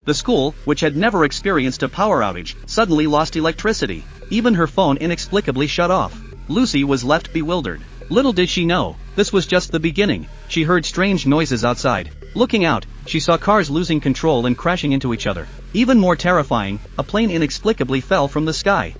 The school, which had never experienced a power outage, suddenly lost electricity. Even her phone inexplicably shut off. Lucy was left bewildered. Little did she know, this was just the beginning. She heard strange noises outside. Looking out, she saw cars losing control and crashing into each other. Even more terrifying, a plane inexplicably fell from the sky.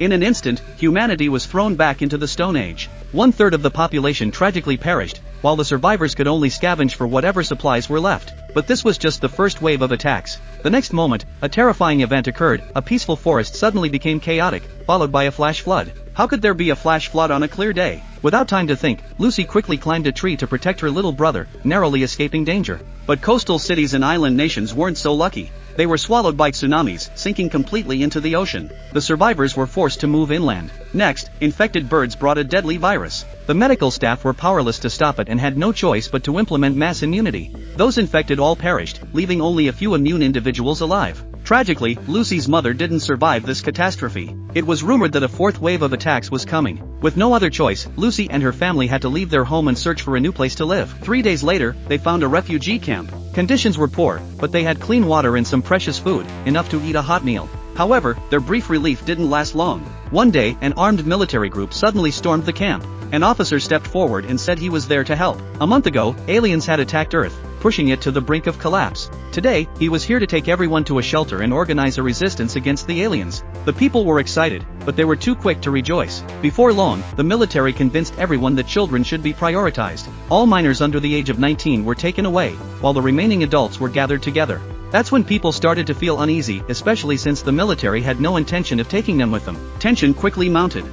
In an instant, humanity was thrown back into the Stone Age. 1/3 of the population tragically perished, while the survivors could only scavenge for whatever supplies were left. But this was just the first wave of attacks. The next moment, a terrifying event occurred. A peaceful forest suddenly became chaotic, followed by a flash flood. How could there be a flash flood on a clear day? Without time to think, Lucy quickly climbed a tree to protect her little brother, narrowly escaping danger. But coastal cities and island nations weren't so lucky. They were swallowed by tsunamis, sinking completely into the ocean. The survivors were forced to move inland. Next, infected birds brought a deadly virus. The medical staff were powerless to stop it and had no choice but to implement mass immunity. Those infected all perished, leaving only a few immune individuals alive. Tragically, Lucy's mother didn't survive this catastrophe. It was rumored that a fourth wave of attacks was coming. With no other choice, Lucy and her family had to leave their home and search for a new place to live. 3 days later, they found a refugee camp. Conditions were poor, but they had clean water and some precious food, enough to eat a hot meal. However, their brief relief didn't last long. One day, an armed military group suddenly stormed the camp. An officer stepped forward and said he was there to help. A month ago, aliens had attacked Earth, pushing it to the brink of collapse. Today, he was here to take everyone to a shelter and organize a resistance against the aliens. The people were excited, but they were too quick to rejoice. Before long, the military convinced everyone that children should be prioritized. All minors under the age of 19 were taken away, while the remaining adults were gathered together. That's when people started to feel uneasy, especially since the military had no intention of taking them with them. Tension quickly mounted.